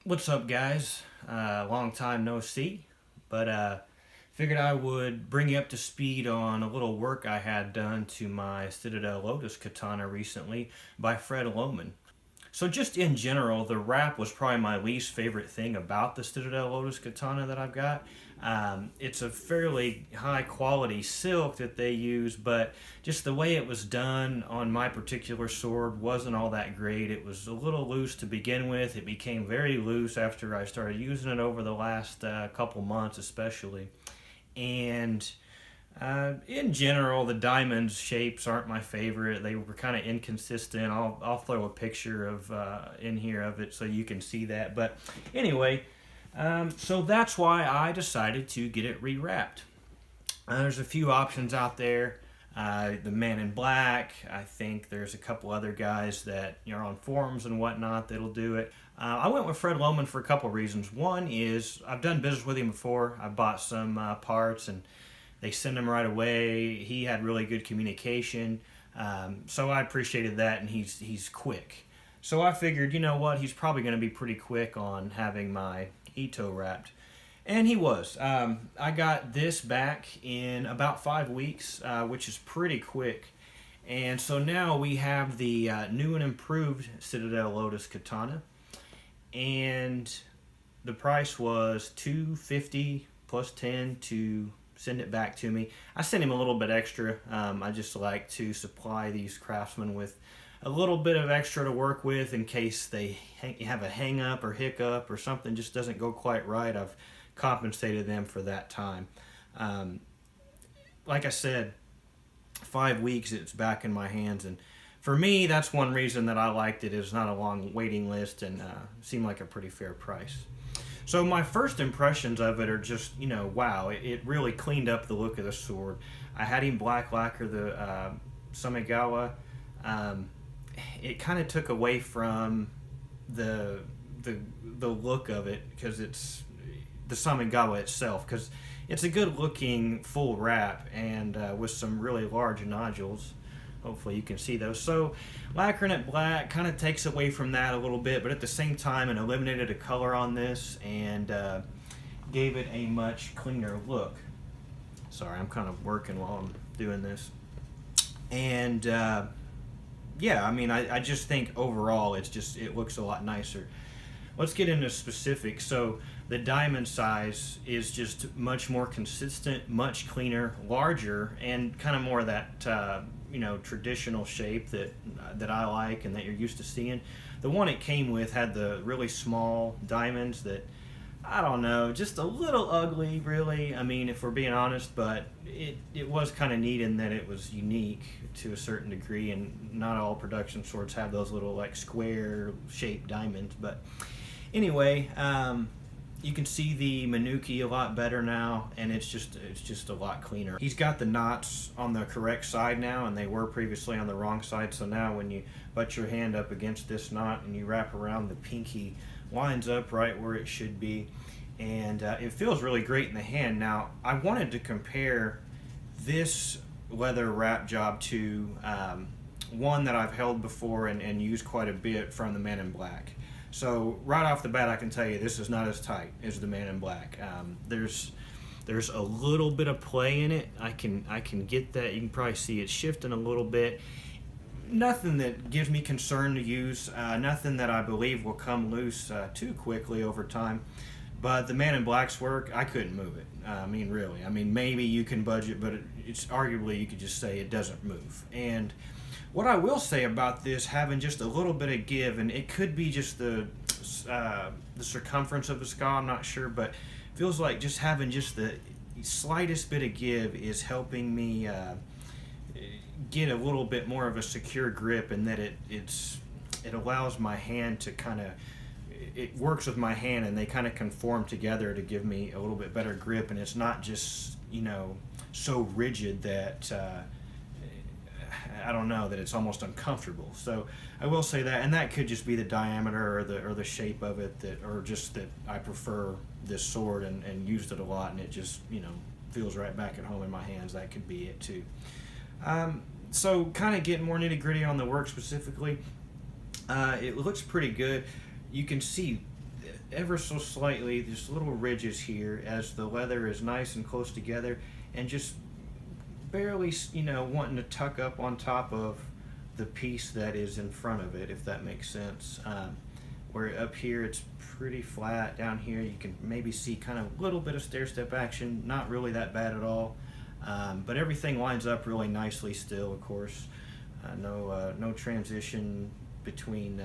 What's up, guys? Long time no see, but figured I would bring you up to speed on a little work I had done to my Citadel Lotus Katana recently by Fred Lohman. So just in general, the wrap was probably my least favorite thing about the Citadel Lotus Katana that I've got. It's a fairly high quality silk that they use, but just the way it was done on my particular sword wasn't all that great. It was a little loose to begin with. It became very loose after I started using it over the last couple months especially. And in general, the diamond shapes aren't my favorite. They were kind of inconsistent. I'll throw a picture of in here of it so you can see that. But anyway, so that's why I decided to get it rewrapped. There's a few options out there. The Man in Black. I think there's a couple other guys that are on forums and whatnot that'll do it. I went with Fred Lohman for a couple reasons. One is I've done business with him before. I bought some parts and they send him right away. He had really good communication, so I appreciated that, and he's quick. So I figured, you know what, he's probably going to be pretty quick on having my Ito wrapped. And he was. I got this back in about 5 weeks, which is pretty quick. And so now we have the new and improved Citadel Lotus Katana. And the price was $250 plus 10 to send it back to me. I sent him a little bit extra. I just like to supply these craftsmen with a little bit of extra to work with in case they have a hang up or hiccup or something just doesn't go quite right. I've compensated them for that time. Like I said, 5 weeks it's back in my hands, and for me that's one reason that I liked it. It's not a long waiting list and seemed like a pretty fair price. So my first impressions of it are just, wow, it really cleaned up the look of the sword. I had him black lacquer the Samigawa. It kind of took away from the look of it because it's the Samigawa itself, because it's a good looking full wrap and with some really large nodules. Hopefully you can see those. So lacquering it black kind of takes away from that a little bit, but at the same time it eliminated a color on this and gave it a much cleaner look. Sorry, I'm kind of working while I'm doing this. And yeah, I mean, I just think overall it looks a lot nicer. Let's get into specifics. So the diamond size is just much more consistent, much cleaner, larger, and kind of more of that traditional shape that I like and that you're used to seeing. The one it came with had the really small diamonds that, I don't know, just a little ugly, really. I mean, if we're being honest, but it was kind of neat in that it was unique to a certain degree, and not all production swords have those little like square shaped diamonds. But anyway, you can see the Manuki a lot better now, and it's just a lot cleaner. He's got the knots on the correct side now, and they were previously on the wrong side. So now when you butt your hand up against this knot and you wrap around, the pinky lines up right where it should be, and it feels really great in the hand. Now I wanted to compare this leather wrap job to one that I've held before and used quite a bit from the Man in Black. So right off the bat I can tell you this is not as tight as the Man in Black. There's a little bit of play in it. I can get that. You can probably see it shifting a little bit. Nothing that gives me concern to use, nothing that I believe will come loose too quickly over time. But the Man in Black's work, I couldn't move it. I mean, really. I mean, maybe you can budge it, but it's arguably you could just say it doesn't move. And what I will say about this having just a little bit of give, and it could be just the circumference of the skull, I'm not sure, but feels like just having just the slightest bit of give is helping me get a little bit more of a secure grip, and that it allows my hand to kind of, it works with my hand and they kind of conform together to give me a little bit better grip, and it's not just so rigid that I don't know, that it's almost uncomfortable. So I will say that, and that could just be the diameter or the shape of it, or just that I prefer this sword and used it a lot, and it just feels right back at home in my hands. That could be it too. So kind of getting more nitty gritty on the work specifically, it looks pretty good. You can see ever so slightly, just little ridges here as the leather is nice and close together, and just barely, wanting to tuck up on top of the piece that is in front of it, if that makes sense. Where up here it's pretty flat, down here you can maybe see kind of a little bit of stair-step action, not really that bad at all. But everything lines up really nicely still, of course. No transition between,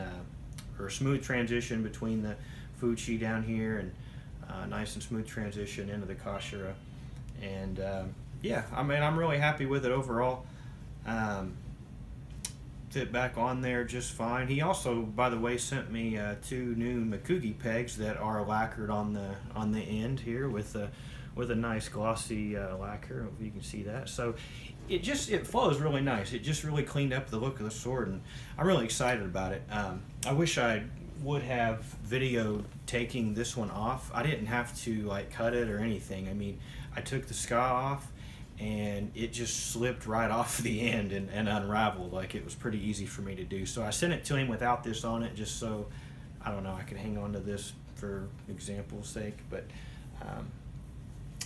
or smooth transition between the Fuchi down here, and nice and smooth transition into the Kashira. And yeah, I mean, I'm really happy with it overall. Fit back on there just fine. He also, by the way, sent me 2 new Mikugi pegs that are lacquered on the end here with a nice glossy lacquer. If you can see that, so it flows really nice. It just really cleaned up the look of the sword, and I'm really excited about it. I wish I would have video taking this one off. I didn't have to like cut it or anything. I mean, I took the ska off, and it just slipped right off the end and unraveled. Like, it was pretty easy for me to do. So I sent it to him without this on it, just so, I don't know, I could hang on to this for example's sake. But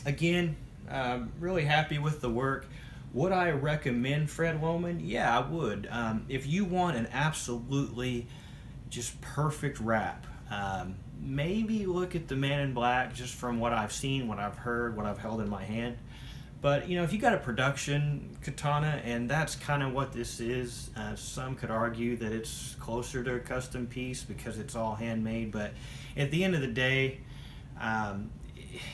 again, really happy with the work. Would I recommend Fred Lohman? Yeah, I would. If you want an absolutely just perfect wrap, maybe look at the Man in Black, just from what I've seen, what I've heard, what I've held in my hand. But, if you got a production katana, and that's kind of what this is, some could argue that it's closer to a custom piece because it's all handmade, but at the end of the day,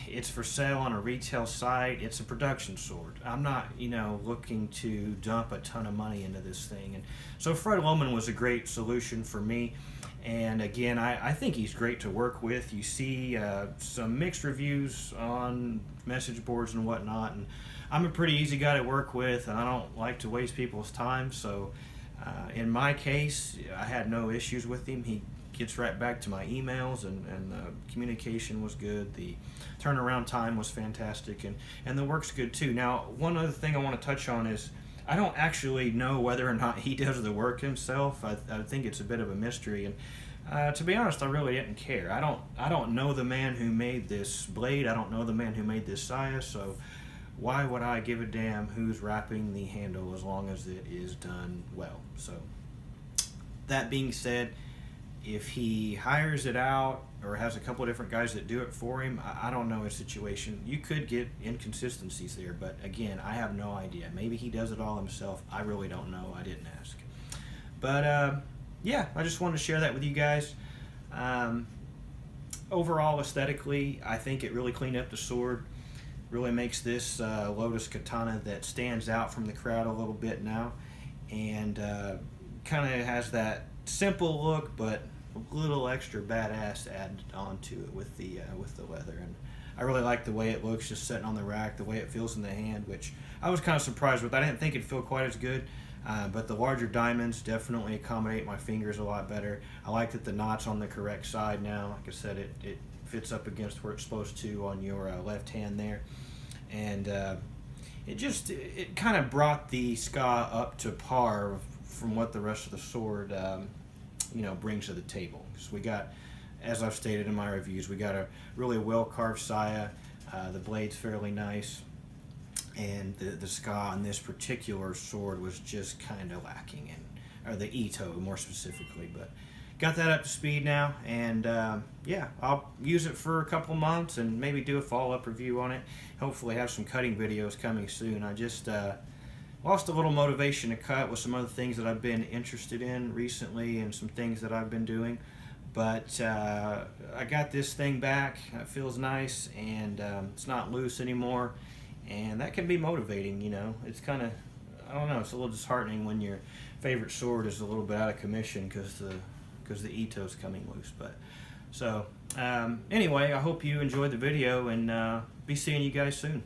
it's for sale on a retail site. It's a production sword. I'm not, looking to dump a ton of money into this thing. And so Fred Lohman was a great solution for me. And again, I think he's great to work with. You see some mixed reviews on message boards and whatnot, and I'm a pretty easy guy to work with, and I don't like to waste people's time. So in my case, I had no issues with him. He gets right back to my emails, and the communication was good. The turnaround time was fantastic, and the work's good too. Now, one other thing I want to touch on is, I don't actually know whether or not he does the work himself. I think it's a bit of a mystery, and to be honest, I really didn't care. I don't know the man who made this blade. I don't know the man who made this saya, so why would I give a damn who's wrapping the handle as long as it is done well? So that being said, if he hires it out or has a couple of different guys that do it for him, I don't know his situation. You could get inconsistencies there, but again, I have no idea. Maybe he does it all himself. I really don't know. I didn't ask. But yeah, I just wanted to share that with you guys. Overall, aesthetically, I think it really cleaned up the sword. Really makes this Lotus katana that stands out from the crowd a little bit now, and kind of has that simple look, but a little extra badass added onto it with the leather. And I really like the way it looks just sitting on the rack, the way it feels in the hand, which I was kind of surprised with. I didn't think it'd feel quite as good, but the larger diamonds definitely accommodate my fingers a lot better. I like that the knot's on the correct side now. Like I said, it fits up against where it's supposed to on your left hand there, and it kind of brought the ska up to par from what the rest of the sword brings to the table. Because we got, as I've stated in my reviews, we got a really well carved saya. The blade's fairly nice, and the ska on this particular sword was just kind of lacking, or the Ito more specifically. But got that up to speed now, and yeah, I'll use it for a couple months and maybe do a follow-up review on it. Hopefully have some cutting videos coming soon. I just lost a little motivation to cut with some other things that I've been interested in recently and some things that I've been doing. But I got this thing back. It feels nice, and it's not loose anymore. And that can be motivating, It's kind of, I don't know, it's a little disheartening when your favorite sword is a little bit out of commission because the Ito's coming loose. But so anyway, I hope you enjoyed the video, and be seeing you guys soon.